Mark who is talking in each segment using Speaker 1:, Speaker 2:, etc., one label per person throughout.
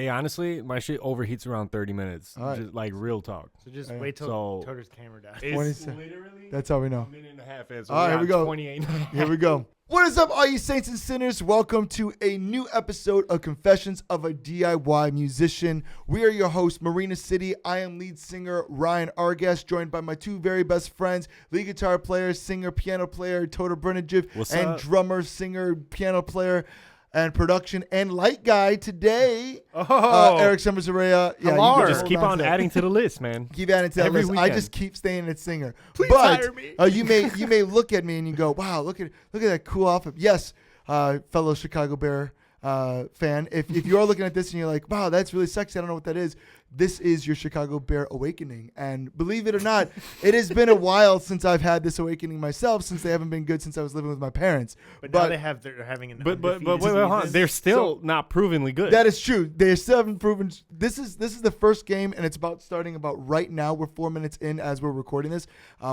Speaker 1: Hey, honestly, my shit overheats around 30 minutes.
Speaker 2: All right.
Speaker 1: Just, like real talk.
Speaker 3: So just
Speaker 2: Yeah.
Speaker 3: wait till
Speaker 1: So-
Speaker 3: Toter's camera dies.
Speaker 1: It's
Speaker 2: 27.
Speaker 1: literally
Speaker 2: That's all we know.
Speaker 1: a minute and a half in. So
Speaker 2: All right, here we go.
Speaker 1: 28.
Speaker 2: Here we go. What is up, all you saints and sinners? Welcome to a new episode of Confessions of a DIY Musician. We are your hosts, Marina City. I am lead singer Ryan Argas, joined by my two very best friends, lead guitar player, singer, piano player, Toter Brnijev,
Speaker 1: What's
Speaker 2: and
Speaker 1: up?
Speaker 2: drummer, singer, piano player, and production and light guy today,
Speaker 3: Oh,
Speaker 2: Eric Summers-Araya.
Speaker 3: Hello.
Speaker 2: you can
Speaker 1: Just keep on
Speaker 2: pronounce
Speaker 1: adding to the list, man.
Speaker 2: Keep adding to that
Speaker 1: Every
Speaker 2: list. I
Speaker 1: weekend.
Speaker 2: just keep staying at singer.
Speaker 3: Please
Speaker 2: but
Speaker 3: hire me.
Speaker 2: you may look at me and you go, wow, look at that cool outfit. Yes, fellow Chicago Bear fan. If you are looking at this and you're like, wow, that's really sexy, I don't know what that is. This is your Chicago Bear awakening. And believe it or not, it has been a while since I've had this awakening myself, since they haven't been good since I was living with my parents.
Speaker 3: but now they're having an
Speaker 1: But wait,
Speaker 3: undefeated
Speaker 1: hold on.
Speaker 3: season.
Speaker 1: They're still not provenly good.
Speaker 2: That is true. They still haven't proven. This is the first game, and it's starting about right now. We're 4 minutes in as we're recording this.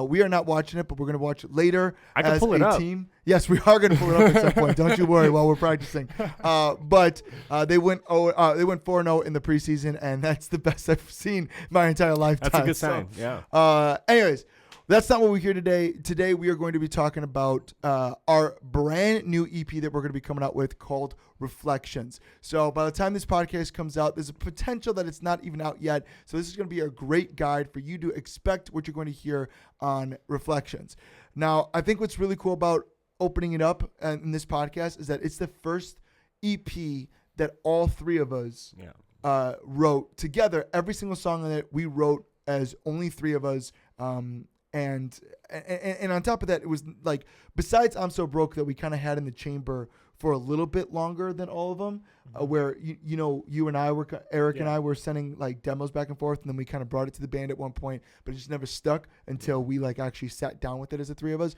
Speaker 2: We are not watching it, but we're going to watch it later.
Speaker 1: I can
Speaker 2: as
Speaker 1: pull it
Speaker 2: a
Speaker 1: up.
Speaker 2: team. Yes, we are going to pull it up at some point. Don't you worry while we're practicing. But they went 4-0 in the preseason, and that's the best I've seen my entire lifetime.
Speaker 1: That's a good
Speaker 2: So,
Speaker 1: sign. Yeah.
Speaker 2: Anyways, that's not what we're here today. Today we are going to be talking about our brand new EP that we're going to be coming out with called Reflections. So by the time this podcast comes out, there's a potential that it's not even out yet. So this is going to be a great guide for you to expect what you're going to hear on Reflections. Now, I think what's really cool about opening it up in this podcast is that it's the first EP that all three of us
Speaker 1: Yeah.
Speaker 2: wrote together. Every single song on it we wrote as only three of us. And on top of that, it was like, besides I'm So Broke, that we kind of had in the chamber for a little bit longer than all of them, where you and I were, Eric and I were sending like demos back and forth, and then we kind of brought it to the band at one point, but it just never stuck until we like actually sat down with it as the three of us.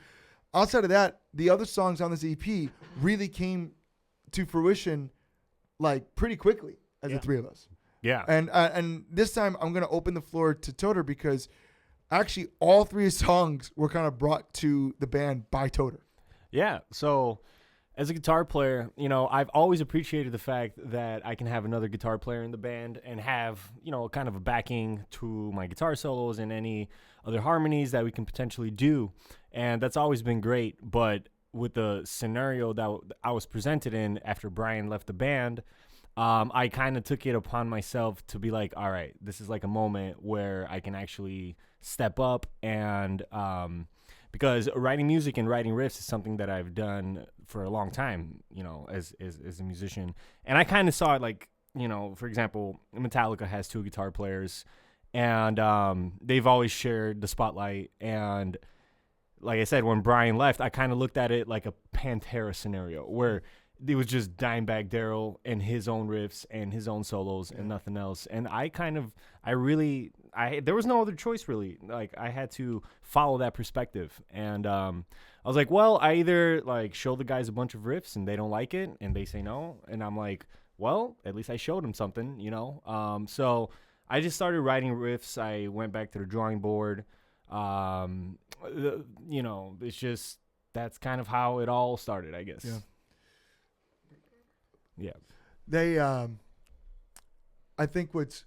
Speaker 2: Outside of that, the other songs on this EP really came to fruition like pretty quickly as the three of us.
Speaker 1: Yeah.
Speaker 2: And this time I'm gonna open the floor to Toter, because actually all three songs were kind of brought to the band by Toter.
Speaker 1: Yeah. So as a guitar player, I've always appreciated the fact that I can have another guitar player in the band and have, kind of a backing to my guitar solos and any other harmonies that we can potentially do. And that's always been great. But with the scenario that I was presented in after Brian left the band, I kind of took it upon myself to be like, all right, this is like a moment where I can actually step up, and because writing music and writing riffs is something that I've done for a long time, as a musician. And I kind of saw it like, for example, Metallica has two guitar players, and they've always shared the spotlight. And like I said, when Brian left, I kind of looked at it like a Pantera scenario where it was just Dimebag Darrell and his own riffs and his own solos and nothing else. And there was no other choice really. Like, I had to follow that perspective. And I was like, well, I either like show the guys a bunch of riffs and they don't like it and they say no. And I'm like, well, at least I showed them something, So I just started writing riffs. I went back to the drawing board. It's just, that's kind of how it all started, I guess. Yeah.
Speaker 2: They, I think what's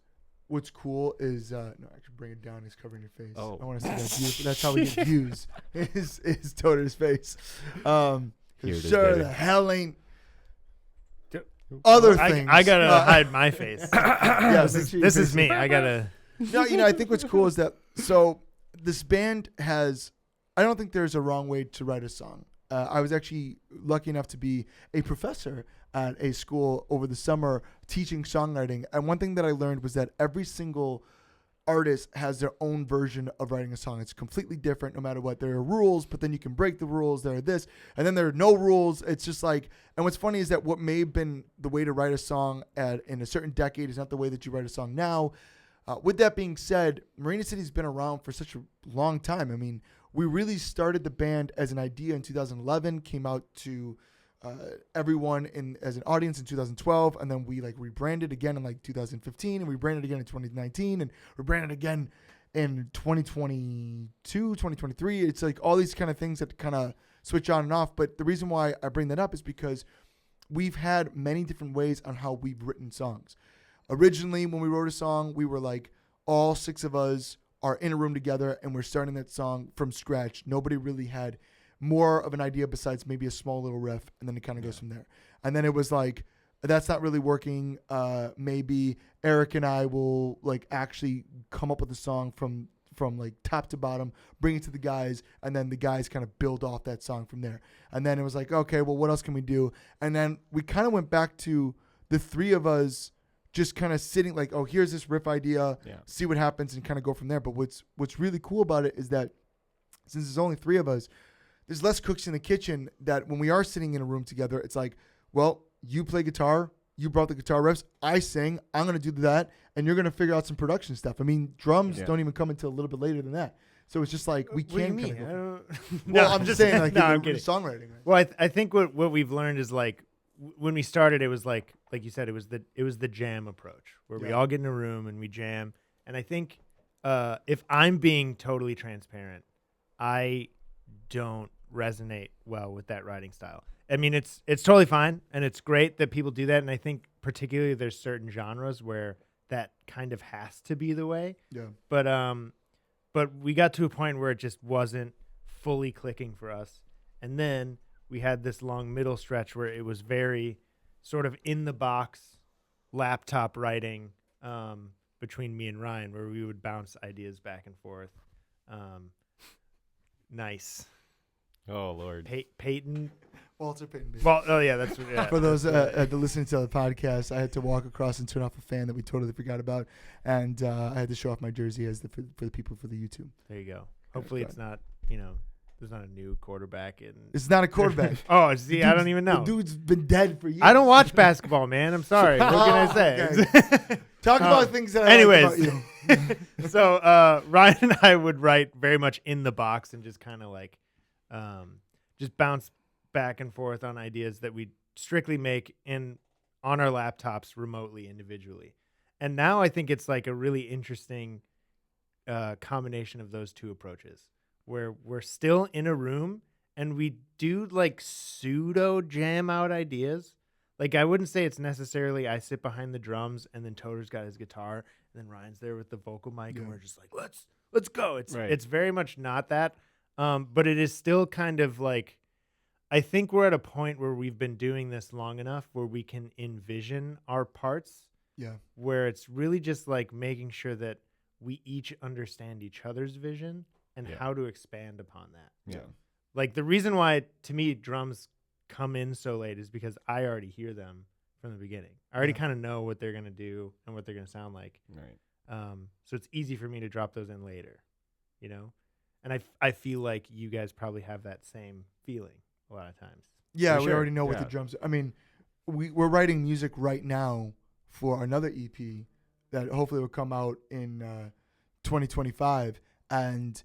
Speaker 2: cool is no, actually bring it down. He's covering your face.
Speaker 1: Oh.
Speaker 2: I want to see that view. That's how we get views. Is Toter's face.
Speaker 1: Here it is,
Speaker 2: Sure,
Speaker 1: baby.
Speaker 2: the hell ain't other things.
Speaker 3: I gotta hide my face.
Speaker 2: Yeah,
Speaker 3: This is me. I gotta.
Speaker 2: No, I think what's cool is that, so this band has, I don't think there's a wrong way to write a song. I was actually lucky enough to be a professor at a school over the summer teaching songwriting. And one thing that I learned was that every single artist has their own version of writing a song. It's completely different no matter what. There are rules, but then you can break the rules. There are this, and then there are no rules. It's just like, and what's funny is that what may have been the way to write a song in a certain decade is not the way that you write a song now. With that being said, Marina City's been around for such a long time. I mean, we really started the band as an idea in 2011, came out to everyone as an audience in 2012, and then we like rebranded again in like 2015, and we rebranded again in 2019, and rebranded again in 2022, 2023. It's like all these kind of things that kind of switch on and off. But the reason why I bring that up is because we've had many different ways on how we've written songs. originally when we wrote a song, we were like, all 6 of us are in a room together and we're starting that song from scratch. Nobody really had more of an idea besides maybe a small little riff, and then it kind of goes from there. And then it was like, that's not really working. Maybe Eric and I will like actually come up with a song from like top to bottom, bring it to the guys, and then the guys kind of build off that song from there. And then it was like, okay, well, what else can we do? And then we kind of went back to the 3 of us just kind of sitting like, oh, here's this riff idea, see what happens, and kind of go from there. But what's really cool about it is that since there's only 3 of us, there's less cooks in the kitchen, that when we are sitting in a room together, it's like, well, you play guitar, you brought the guitar riffs, I sing, I'm going to do that, and you're going to figure out some production stuff. I mean, drums don't even come until a little bit later than that. So it's just like, we
Speaker 3: What do you
Speaker 2: can
Speaker 3: mean?
Speaker 2: kind of go.
Speaker 3: No,
Speaker 2: Well, I'm just saying, like,
Speaker 3: no,
Speaker 2: the
Speaker 3: I'm kidding.
Speaker 2: songwriting. Right?
Speaker 3: Well, I think what we've learned is like when we started, it was like you said, it was the jam approach where we all get in a room and we jam. And I think if I'm being totally transparent, I don't resonate well with that writing style. I mean, it's totally fine and it's great that people do that. And I think particularly there's certain genres where that kind of has to be the way.
Speaker 2: Yeah.
Speaker 3: But we got to a point where it just wasn't fully clicking for us. And then we had this long middle stretch where it was very sort of in the box laptop writing between me and Ryan, where we would bounce ideas back and forth. Nice.
Speaker 1: Oh, Lord.
Speaker 3: Peyton.
Speaker 2: Walter Payton. Baby.
Speaker 3: Well, oh, yeah, that's
Speaker 2: For those that listening to the podcast, I had to walk across and turn off a fan that we totally forgot about, and I had to show off my jersey as for the people for the YouTube.
Speaker 3: There you go. Hopefully it's not, there's not a new quarterback in.
Speaker 2: It's not a quarterback.
Speaker 3: Oh, see, I don't even know.
Speaker 2: The dude's been dead for years.
Speaker 3: I don't watch basketball, man. I'm sorry. What can I say?
Speaker 2: Okay. Talk about things that I like about you.
Speaker 3: So Ryan and I would write very much in the box and just kind of like just bounce back and forth on ideas that we strictly make on our laptops remotely individually. And now I think it's like a really interesting combination of those two approaches where we're still in a room and we do like pseudo jam out ideas. Like I wouldn't say it's necessarily I sit behind the drums and then Toter's got his guitar and then Ryan's there with the vocal mic and we're just like, let's go. It's very much not that. But it is still kind of like, I think we're at a point where we've been doing this long enough where we can envision our parts.
Speaker 2: Yeah.
Speaker 3: Where it's really just like making sure that we each understand each other's vision and how to expand upon that.
Speaker 1: Yeah.
Speaker 3: Like the reason why, to me, drums come in so late is because I already hear them from the beginning. I already kind of know what they're going to do and what they're going to sound like.
Speaker 1: Right.
Speaker 3: So it's easy for me to drop those in later, And I feel like you guys probably have that same feeling a lot of times.
Speaker 2: Yeah,
Speaker 1: For
Speaker 2: we
Speaker 1: sure.
Speaker 2: already know what the drums are. I mean, we're writing music right now for another EP that hopefully will come out in 2025. And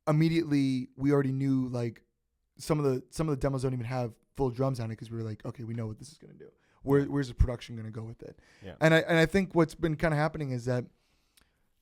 Speaker 2: immediately we already knew like some of the demos don't even have full drums on it because we were like, okay, we know what this is going to do. Where's the production going to go with it?
Speaker 1: Yeah.
Speaker 2: And I think what's been kind of happening is that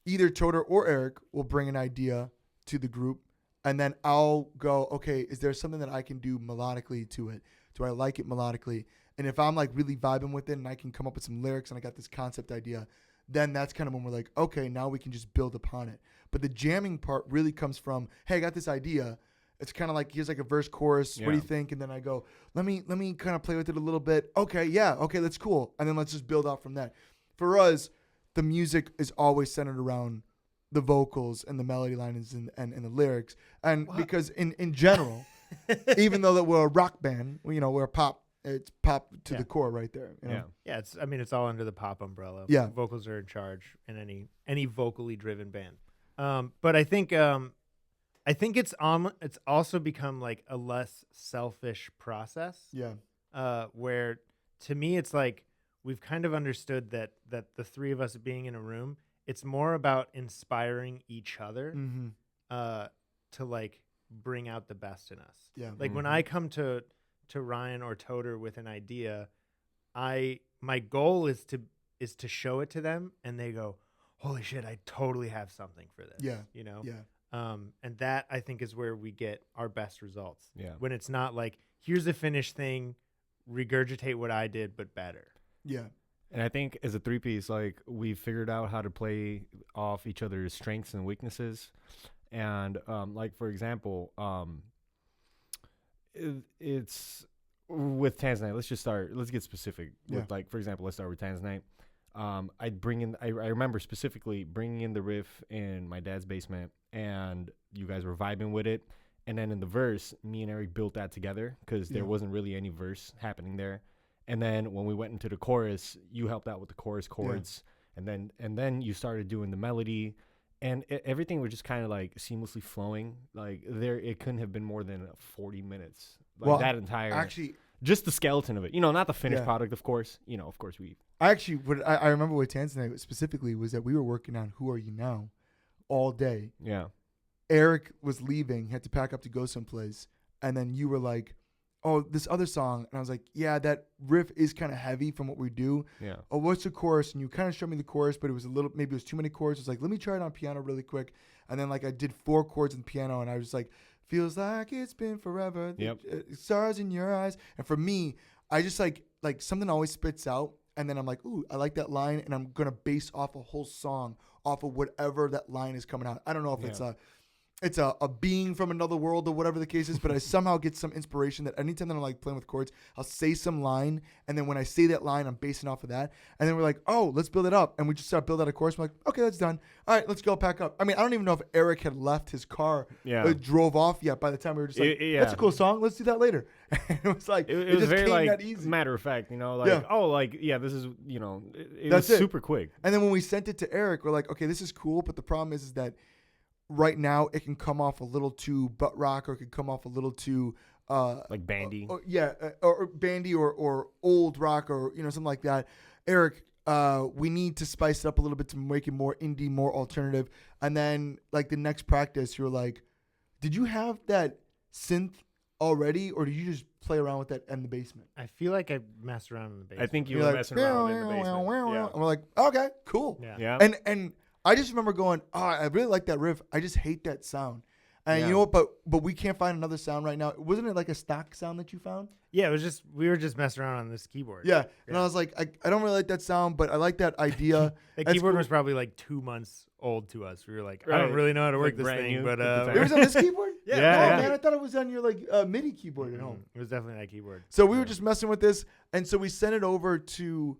Speaker 2: either Toter or Eric will bring an idea to the group, and then I'll go, okay, is there something that I can do melodically to it? Do I like it melodically? And if I'm like really vibing with it and I can come up with some lyrics and I got this concept idea, then that's kind of when we're like, okay, now we can just build upon it. But the jamming part really comes from, hey, I got this idea. It's kind of like, here's like a verse chorus. What do you think? And then I go, let me kind of play with it a little bit. Okay, that's cool. And then let's just build off from that. For us, the music is always centered around the vocals and the melody lines and the lyrics. And because in general, even though that we're a rock band, we're a pop, it's pop to the core right there.
Speaker 3: Yeah, it's all under the pop umbrella.
Speaker 2: Yeah.
Speaker 3: Vocals are in charge in any vocally driven band. But I think it's also become like a less selfish process.
Speaker 2: Yeah.
Speaker 3: Where to me it's like we've kind of understood that the three of us being in a room, it's more about inspiring each other to like bring out the best in us.
Speaker 2: Yeah.
Speaker 3: Like when I come to Ryan or Toter with an idea, my goal is to show it to them and they go, holy shit, I totally have something for this.
Speaker 2: Yeah.
Speaker 3: Yeah. And that I think is where we get our best results.
Speaker 1: Yeah.
Speaker 3: When it's not like, here's a finished thing, regurgitate what I did, but better.
Speaker 2: Yeah.
Speaker 1: And I think as a 3-piece, like we figured out how to play off each other's strengths and weaknesses. And like for example, it's with Tanzanite. Let's get specific.
Speaker 2: Yeah.
Speaker 1: With, like for example, let's start with Tanzanite. I remember specifically bringing in the riff in my dad's basement, and you guys were vibing with it. And then in the verse, me and Eric built that together because there wasn't really any verse happening there. And then when we went into the chorus, you helped out with the chorus chords, and then you started doing the melody, and everything was just kind of like seamlessly flowing. Like it couldn't have been more than 40 minutes. Like
Speaker 2: Well,
Speaker 1: that entire
Speaker 2: Actually,
Speaker 1: just the skeleton of it. Not the finished product, of course. Of course
Speaker 2: I remember with Tanzanite specifically was that we were working on Who Are You Now all day.
Speaker 1: Yeah.
Speaker 2: Eric was leaving, had to pack up to go someplace, and then you were like, "Oh, this other song," and I was like, "Yeah, that riff is kind of heavy from what we do."
Speaker 1: Yeah.
Speaker 2: "Oh, what's the chorus?" And you kind of showed me the chorus, but maybe it was too many chords. I was like, "Let me try it on piano really quick," and then like I did 4 chords on piano, and I was like, "Feels like it's been forever."
Speaker 1: Yep.
Speaker 2: Stars in your eyes, and for me, I just like something always spits out, and then I'm like, "Ooh, I like that line," and I'm gonna base off a whole song off of whatever that line is coming out. I don't know if it's a being from another world or whatever the case is, but I somehow get some inspiration that anytime that I'm like playing with chords, I'll say some line, and then when I say that line, I'm basing off of that, and then we're like, "Oh, let's build it up," and we just start build out a chorus. I'm like, "Okay, that's done. All right, let's go pack up." I mean, I don't even know if Eric had left his car, drove off yet. By the time we were just like, "That's a cool song. Let's do that later." And it was like it
Speaker 1: was
Speaker 2: just
Speaker 1: very
Speaker 2: came
Speaker 1: like
Speaker 2: that easy.
Speaker 1: matter of fact, this is it
Speaker 2: That's
Speaker 1: was
Speaker 2: it.
Speaker 1: super quick.
Speaker 2: And then when we sent it to Eric, we're like, "Okay, this is cool," but the problem is that right now it can come off a little too butt rock, or it can come off a little too
Speaker 1: Like bandy.
Speaker 2: or bandy or old rock, or something like that. Eric, we need to spice it up a little bit to make it more indie, more alternative. And then like the next practice, you're like, "Did you have that synth already, or did you just play around with that in the basement?"
Speaker 3: I feel like I messed around in the basement.
Speaker 1: I think you
Speaker 2: You're
Speaker 1: were
Speaker 2: like,
Speaker 1: messing around in the basement. Yeah.
Speaker 2: And we're like, "Okay, cool."
Speaker 3: Yeah.
Speaker 2: And I just remember going, "Oh, I really like that riff. I just hate that sound." And
Speaker 1: Yeah.
Speaker 2: you know what? But we can't find another sound right now. Wasn't it like a stock sound that you found?
Speaker 3: Yeah, it was just we were just messing around on this keyboard.
Speaker 2: Yeah. And I was like, I don't really like that sound, but I like that idea.
Speaker 3: The
Speaker 2: That's
Speaker 3: keyboard
Speaker 2: cool.
Speaker 3: was probably like 2 months old to us. We were like, I
Speaker 1: Right.
Speaker 3: don't really know how to
Speaker 1: Like
Speaker 3: work this
Speaker 1: brand
Speaker 3: thing,
Speaker 1: new
Speaker 3: but
Speaker 1: at the
Speaker 2: It
Speaker 1: time.
Speaker 2: was on this keyboard?
Speaker 3: Yeah,
Speaker 2: No,
Speaker 1: yeah.
Speaker 2: man, I thought it was on your like MIDI keyboard at home.
Speaker 3: It was definitely that keyboard.
Speaker 2: So we were just messing with this, and so we sent it over to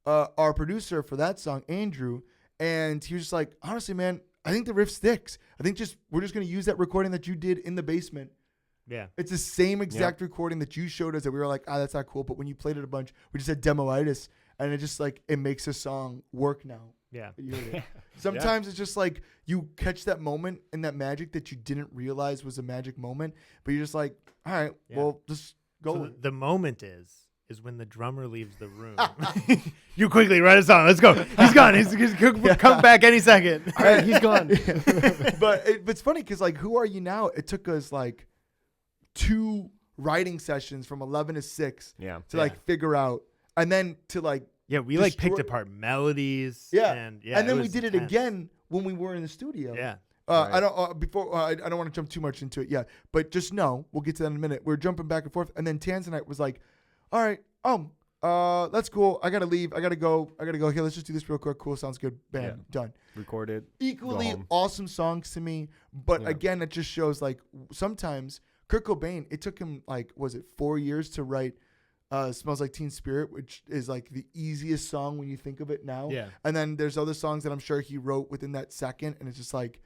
Speaker 2: our producer for that song, Andrew, and he was just like, "Honestly, man, I think the riff sticks. I think we're just gonna use that recording that you did in the basement.
Speaker 3: Yeah.
Speaker 2: It's the same exact recording that you showed us that we were like, that's not cool. But when you played it a bunch, we just had demoitis, and it just like it makes a song work now."
Speaker 3: Yeah.
Speaker 2: You heard it. Sometimes it's just like you catch that moment and that magic that you didn't realize was a magic moment, but you're just like, "All right, well, just go."
Speaker 3: So
Speaker 2: with it."
Speaker 3: the moment is when the drummer leaves the room. You quickly write a song. Let's go. He's gone. He's come back any second.
Speaker 1: All right, he's gone.
Speaker 2: But it's funny because like, Who Are You Now? It took us like 2 writing sessions from 11 to 6
Speaker 1: Yeah.
Speaker 2: to like figure out, and then to like
Speaker 3: Yeah, we like
Speaker 2: destroy-
Speaker 3: picked apart melodies.
Speaker 2: Yeah.
Speaker 3: And
Speaker 2: then we
Speaker 3: was
Speaker 2: did it
Speaker 3: intense.
Speaker 2: again when we were in the studio.
Speaker 3: Yeah.
Speaker 1: Right.
Speaker 2: I don't want to jump too much into it yet, but just know we'll get to that in a minute. We're jumping back and forth, and then Tanzanite was like, "All right, that's cool. I gotta leave. I gotta go. Here, let's just do this real quick. Cool, sounds good. Bam,
Speaker 1: Yeah.
Speaker 2: done."
Speaker 1: Recorded.
Speaker 2: Equally
Speaker 1: home.
Speaker 2: awesome songs to me, but
Speaker 1: Yeah.
Speaker 2: again, it just shows like sometimes Kurt Cobain. It took him like 4 years to write "Smells Like Teen Spirit," which is like the easiest song when you think of it now.
Speaker 3: Yeah.
Speaker 2: And then there's other songs that I'm sure he wrote within that second, and it's just like,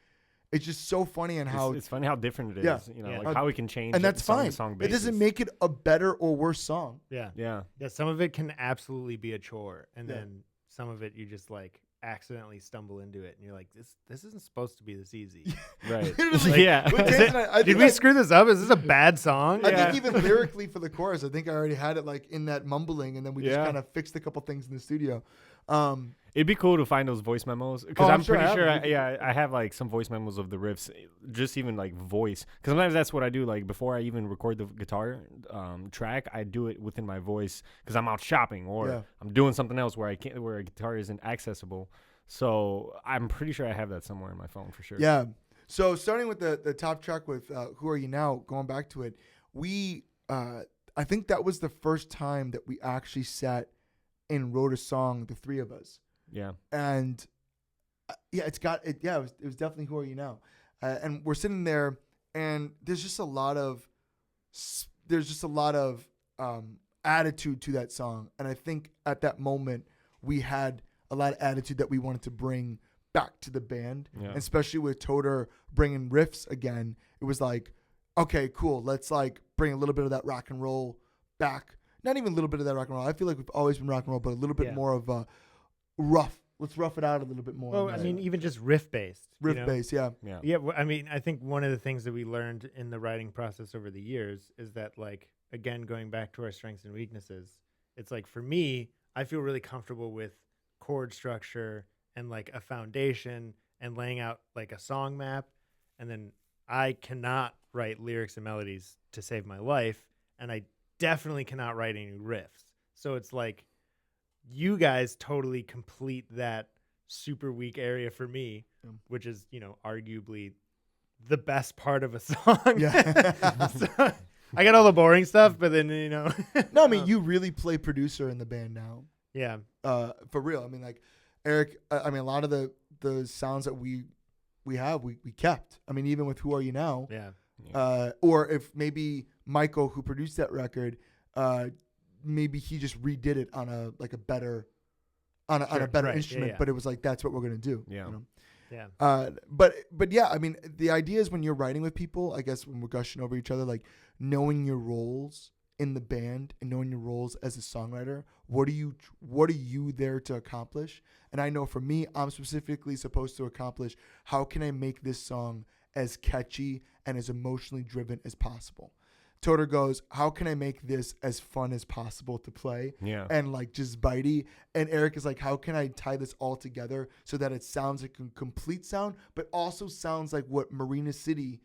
Speaker 2: it's just so funny and how,
Speaker 1: It's funny how different it is.
Speaker 2: Yeah.
Speaker 1: Like
Speaker 2: How-
Speaker 1: how we can change.
Speaker 2: and that's
Speaker 1: it song to
Speaker 2: fine.
Speaker 1: Song
Speaker 2: It
Speaker 1: basis.
Speaker 2: doesn't make it a better or worse song.
Speaker 3: Yeah.
Speaker 1: Yeah.
Speaker 3: Yeah. Some of it can absolutely be a chore, and
Speaker 2: Yeah.
Speaker 3: then some of it you just like accidentally stumble into it, and you're like, this isn't supposed to be this easy.
Speaker 1: Right.
Speaker 2: Literally.
Speaker 1: Yeah.
Speaker 2: With
Speaker 3: Is it-
Speaker 2: Tanzanite, I
Speaker 3: Did
Speaker 2: think
Speaker 3: we
Speaker 2: I-
Speaker 3: screw this up? Is this a bad song?
Speaker 2: I
Speaker 1: Yeah.
Speaker 2: think even lyrically for the chorus, I think I already had it like in that mumbling, and then we just
Speaker 1: Yeah.
Speaker 2: kind of fixed a couple things in the studio.
Speaker 1: It'd be cool to find those voice memos because
Speaker 2: Oh, I'm
Speaker 1: I'm
Speaker 2: sure I
Speaker 1: pretty
Speaker 2: have
Speaker 1: sure.
Speaker 2: them.
Speaker 1: I have like some voice memos of the riffs, just even like voice. Because sometimes that's what I do. Like before I even record the guitar track, I do it within my voice because I'm out shopping or
Speaker 2: Yeah.
Speaker 1: I'm doing something else where a guitar isn't accessible. So I'm pretty sure I have that somewhere in my phone for sure.
Speaker 2: Yeah. So starting with the top track with "Who Are You Now," going back to it, I think that was the first time that we actually sat and wrote a song, the three of us.
Speaker 1: Yeah.
Speaker 2: And it was definitely Who Are You Now? And we're sitting there, and there's just a lot of attitude to that song. And I think at that moment we had a lot of attitude that we wanted to bring back to the band,
Speaker 1: Yeah.
Speaker 2: and especially with Toter bringing riffs again. It was like, okay, cool. Let's like bring a little bit of that rock and roll back. Not even a little bit of that rock and roll. I feel like we've always been rock and roll, but a little bit more of a rough. Let's rough it out a little bit more.
Speaker 3: Well, I mean, even just riff based.
Speaker 2: Bass, yeah.
Speaker 1: Yeah.
Speaker 3: Yeah, I mean, I think one of the things that we learned in the writing process over the years is that, like, again, going back to our strengths and weaknesses, it's like, for me, I feel really comfortable with chord structure and like a foundation and laying out like a song map. And then I cannot write lyrics and melodies to save my life. And I definitely cannot write any riffs. So it's like, you guys totally complete that super weak area for me, which is, arguably the best part of a song.
Speaker 2: Yeah.
Speaker 3: So, I got all the boring stuff, but then,
Speaker 2: No, I mean, you really play producer in the band now.
Speaker 3: Yeah.
Speaker 2: For real. I mean, like, Eric, I mean, a lot of the sounds that we have, we kept. I mean, even with Who Are You Now?
Speaker 3: Yeah.
Speaker 2: Or if maybe Michael, who produced that record, maybe he just redid it on a better instrument, but it was like, that's what we're gonna do.
Speaker 1: Yeah.
Speaker 3: Yeah.
Speaker 2: But yeah, I mean, the idea is when you're writing with people, I guess when we're gushing over each other, like knowing your roles in the band and knowing your roles as a songwriter, what are you there to accomplish? And I know for me, I'm specifically supposed to accomplish, how can I make this song as catchy and as emotionally driven as possible? Toter goes, how can I make this as fun as possible to play?
Speaker 1: Yeah.
Speaker 2: And like just bitey. And Eric is like, how can I tie this all together so that it sounds like a complete sound, but also sounds like what Marina City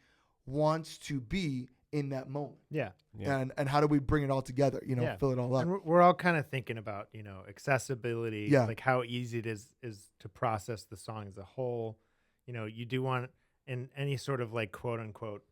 Speaker 2: wants to be in that moment?
Speaker 3: Yeah.
Speaker 1: Yeah.
Speaker 2: And how do we bring it all together? Fill it all up.
Speaker 3: And we're all kind of thinking about, accessibility,
Speaker 2: Yeah.
Speaker 3: like how easy it is to process the song as a whole. You do want, in any sort of like quote unquote,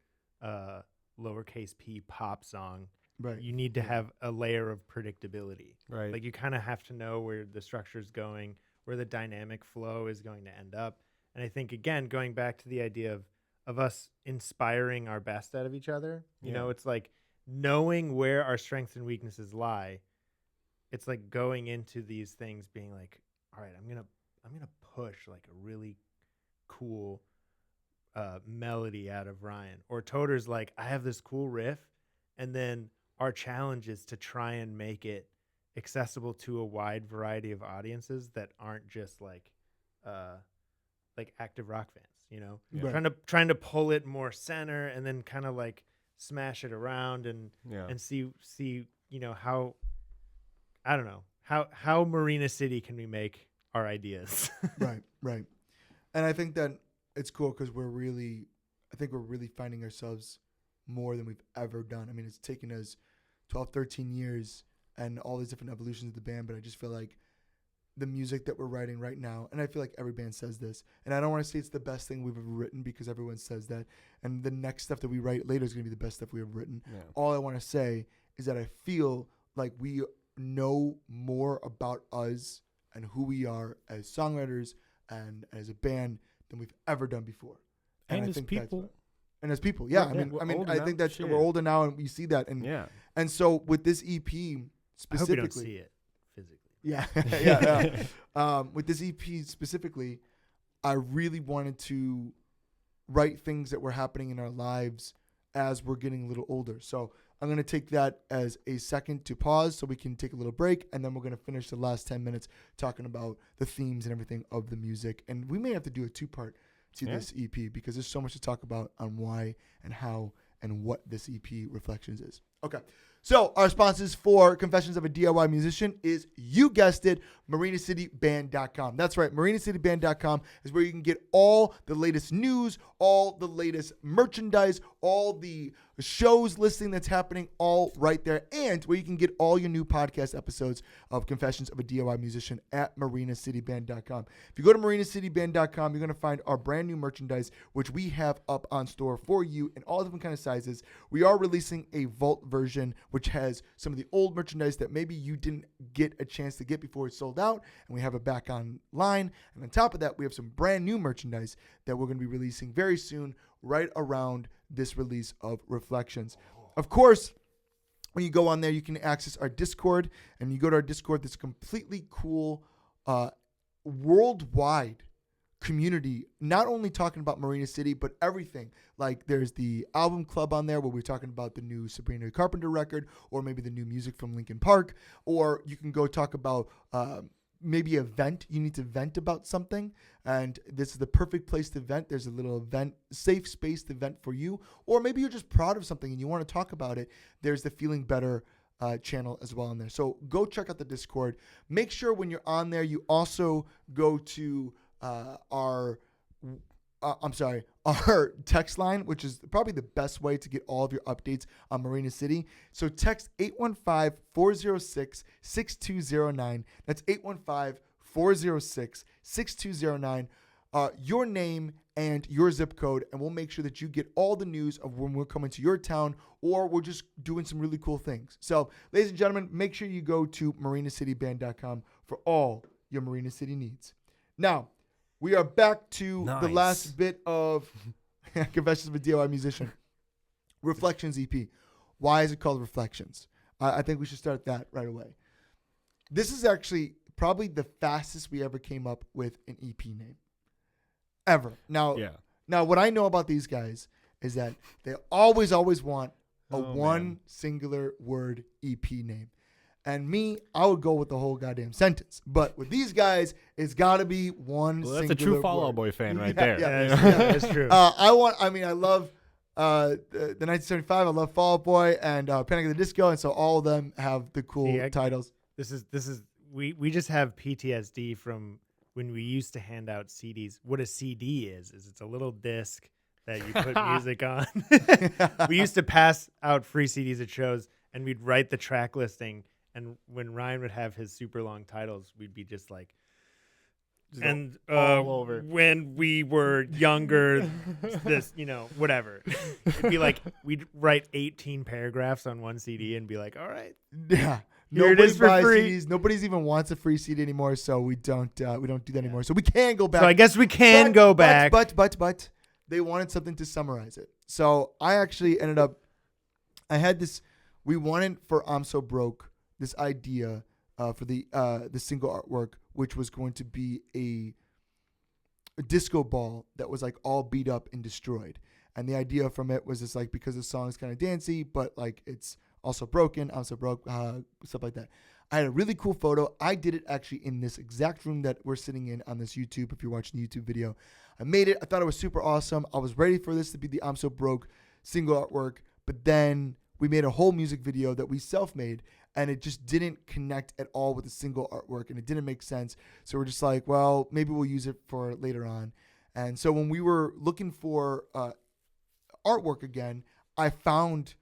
Speaker 3: lowercase p pop song,
Speaker 2: Right.
Speaker 3: you need to have a layer of predictability.
Speaker 1: Right.
Speaker 3: Like you kind of have to know where the structure is going, where the dynamic flow is going to end up. And I think, again, going back to the idea of us inspiring our best out of each other, it's like knowing where our strengths and weaknesses lie. It's like going into these things being like, all right, I'm going to push like a really cool melody out of Ryan. Or Toter's like, I have this cool riff, and then our challenge is to try and make it accessible to a wide variety of audiences that aren't just like active rock fans,
Speaker 2: Right.
Speaker 3: trying to pull it more center and then kind of like smash it around and see how, I don't know, how Marina City can we make our ideas?
Speaker 2: Right. And I think that it's cool because we're really finding ourselves more than we've ever done. I mean, it's taken us 12, 13 years and all these different evolutions of the band, but I just feel like the music that we're writing right now, and I feel like every band says this, and I don't want to say it's the best thing we've ever written because everyone says that, and the next stuff that we write later is going to be the best stuff we've ever written.
Speaker 1: Yeah.
Speaker 2: All I want to say is that I feel like we know more about us and who we are as songwriters and as a band than we've ever done before.
Speaker 1: And
Speaker 2: I
Speaker 1: as
Speaker 2: think
Speaker 1: people.
Speaker 2: And as people, yeah.
Speaker 1: Yeah,
Speaker 2: I mean,
Speaker 1: older
Speaker 2: I
Speaker 1: now,
Speaker 2: think that
Speaker 1: shit.
Speaker 2: we're older now, and we see that, and
Speaker 1: Yeah.
Speaker 2: and so with this EP
Speaker 3: I hope you
Speaker 2: specifically,
Speaker 3: don't see it physically.
Speaker 2: yeah, yeah. With this EP specifically, I really wanted to write things that were happening in our lives as we're getting a little older. So I'm going to take that as a second to pause so we can take a little break, and then we're going to finish the last 10 minutes talking about the themes and everything of the music. And we may have to do a two-part to this EP because there's so much to talk about on why and how and what this EP Reflections is. Okay. So our sponsors for Confessions of a DIY Musician is, you guessed it, marinacityband.com. That's right. marinacityband.com is where you can get all the latest news, all the latest merchandise, all the shows listing that's happening all right there, and where you can get all your new podcast episodes of Confessions of a DIY Musician at marinacityband.com. If you go to marinacityband.com, you're going to find our brand new merchandise, which we have up on store for you in all different kind of sizes. We are releasing a vault version, which has some of the old merchandise that maybe you didn't get a chance to get before it sold out, and we have it back online. And on top of that, we have some brand new merchandise that we're going to be releasing very soon, right around this release of Reflections. Of course, when you go on there, you can access our Discord, and you go to our Discord, this completely cool worldwide community, not only talking about Marina City, but everything. Like, there's the album club on there where we're talking about the new Sabrina Carpenter record, or maybe the new music from Linkin Park, or you can go talk about maybe a vent. You need to vent about something, and this is the perfect place to vent. There's a little vent, safe space to vent for you, or maybe you're just proud of something and you want to talk about it. There's the Feeling Better channel as well in there. So go check out the Discord. Make sure when you're on there, you also go to our text line, which is probably the best way to get all of your updates on Marina City. So text 815-406-6209. That's 815-406-6209. Your name and your zip code, and we'll make sure that you get all the news of when we're coming to your town, or we're just doing some really cool things. So, ladies and gentlemen, make sure you go to marinacityband.com for all your Marina City needs. Now, we are back to the last bit of Confessions of a DIY Musician. Reflections EP. Why is it called Reflections? I think we should start that right away. This is actually probably the fastest we ever came up with an EP name. Ever. Now, what I know about these guys is that they always want a singular word EP name. And me, I would go with the whole goddamn sentence. But with these guys, it's got to be one singular word.
Speaker 1: That's a true Fall Out Boy fan right there.
Speaker 3: Yeah, that's true.
Speaker 2: I love the 1975. I love Fall Out Boy and Panic at the Disco. And so all of them have the cool titles.
Speaker 3: We just have PTSD from when we used to hand out CDs. What a CD is it's a little disc that you put music on. We used to pass out free CDs at shows, and we'd write the track listing. And when Ryan would have his super long titles, we'd be just like, and
Speaker 1: all over.
Speaker 3: When we were younger, this, whatever. It'd be like, we'd write 18 paragraphs on one CD and be like, all right.
Speaker 2: Yeah.
Speaker 3: Here it is for free.
Speaker 2: CDs. Nobody's even wants a free CD anymore, so we don't do that anymore. So we can go back.
Speaker 3: So I guess we can go back.
Speaker 2: But they wanted something to summarize it. So I actually I had this, we wanted for I'm So Broke, this idea for the single artwork, which was going to be a disco ball that was like all beat up and destroyed. And the idea from it was just like, because the song is kind of dancey, but like it's also broken, I'm so broke, stuff like that. I had a really cool photo. I did it actually in this exact room that we're sitting in on this YouTube, if you're watching the YouTube video. I made it. I thought it was super awesome. I was ready for this to be the I'm So Broke single artwork, but then we made a whole music video that we self-made, and it just didn't connect at all with the single artwork, and it didn't make sense. So we're just like, well, maybe we'll use it for later on. And so when we were looking for artwork again, I found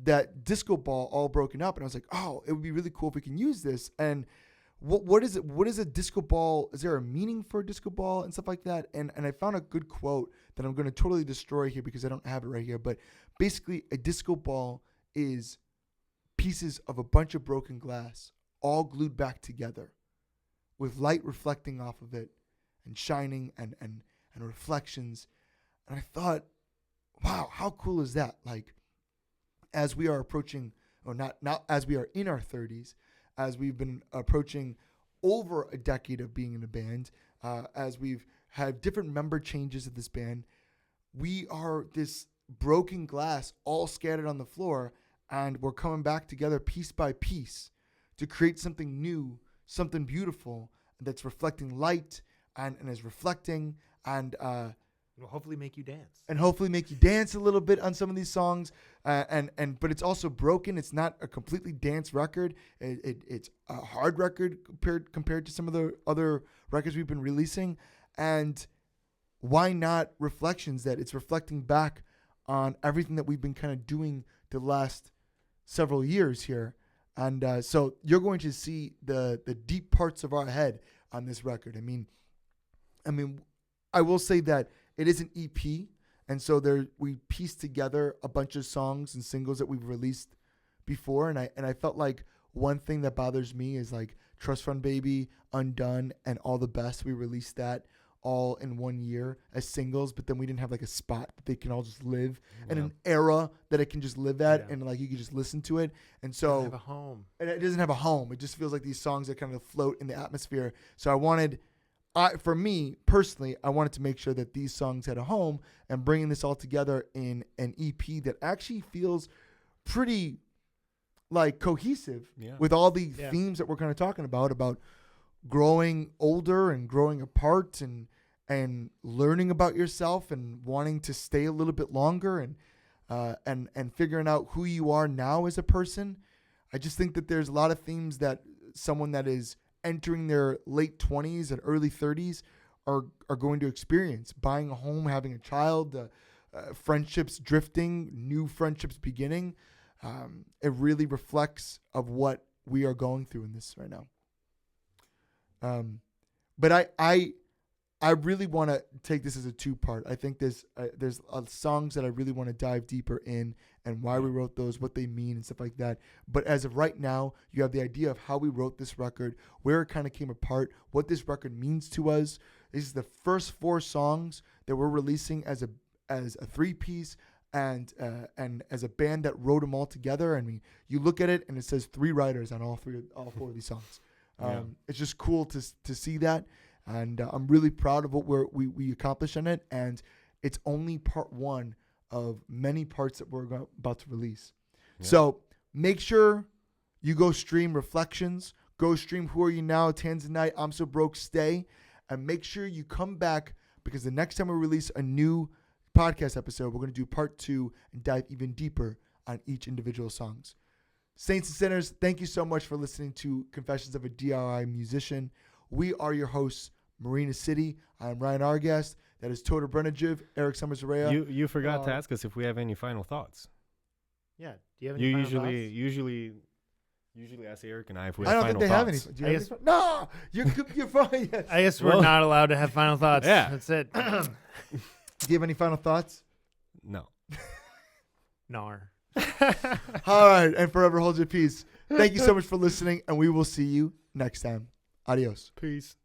Speaker 2: that disco ball all broken up, and I was like, oh, it would be really cool if we can use this. And what is it? What is a disco ball? Is there a meaning for a disco ball and stuff like that? And I found a good quote that I'm going to totally destroy here because I don't have it right here. But basically, a disco ball is pieces of a bunch of broken glass all glued back together with light reflecting off of it and shining and reflections. And I thought, wow, how cool is that? Like, as we are approaching, or not as we are in our 30s, as we've been approaching over a decade of being in a band, as we've had different member changes of this band, we are this broken glass all scattered on the floor, and we're coming back together piece by piece to create something new, something beautiful that's reflecting light and is reflecting and
Speaker 3: will hopefully make you dance.
Speaker 2: And hopefully make you dance a little bit on some of these songs. But it's also broken. It's not a completely dance record. It's a hard record compared to some of the other records we've been releasing. And why not Reflections, that it's reflecting back on everything that we've been kind of doing the last several years here. And so you're going to see the deep parts of our head on this record. I mean, I will say that it is an EP, and so we pieced together a bunch of songs and singles that we've released before, and I felt like one thing that bothers me is like Trust Fund Baby, Undone, and All the Best. We released that all in 1 year as singles, but then we didn't have like a spot that they can all just live in an era that it can just live at, and like you can just listen to it. And so
Speaker 3: It doesn't have a home.
Speaker 2: And it doesn't have a home. It just feels like these songs that kind of float in the atmosphere. So for me personally, I wanted to make sure that these songs had a home, and bringing this all together in an EP that actually feels pretty like cohesive with all the themes that we're kind of talking about growing older and growing apart and learning about yourself and wanting to stay a little bit longer and figuring out who you are now as a person. I just think that there's a lot of themes that someone that is entering their late 20s and early 30s are going to experience. Buying a home, having a child, friendships drifting, new friendships beginning. It really reflects of what we are going through in this right now. But I really want to take this as a two-part. I think there's songs that I really want to dive deeper in and why we wrote those, what they mean and stuff like that. But as of right now, you have the idea of how we wrote this record, where it kind of came apart, what this record means to us. This is the first 4 songs that we're releasing as a 3-piece and as a band that wrote them all together. I mean, you look at it and it says 3 writers on all 4 of these songs. It's just cool to see that. And I'm really proud of what we accomplished on it. And it's only part 1 of many parts that we're about to release. Yeah. So make sure you go stream Reflections. Go stream Who Are You Now, Tanzanite, I'm So Broke, Stay. And make sure you come back, because the next time we release a new podcast episode, we're going to do part 2 and dive even deeper on each individual songs. Saints and sinners, thank you so much for listening to Confessions of a DIY Musician. We are your hosts, Marina City. I'm Ryan Argast. That is Toda Brenajiv, Eric Summers-Araya.
Speaker 1: You forgot to ask us if we have any final thoughts.
Speaker 3: Yeah. Do you have any final thoughts?
Speaker 1: Usually ask Eric and I if we have final thoughts.
Speaker 2: I don't think they have any. No! You're fine. Yes.
Speaker 3: I guess we're not allowed to have final thoughts.
Speaker 1: Yeah.
Speaker 3: That's it.
Speaker 2: Do you have any final thoughts?
Speaker 1: No.
Speaker 3: Nar.
Speaker 2: All right. And forever hold your peace. Thank you so much for listening, and we will see you next time. Adios.
Speaker 1: Peace.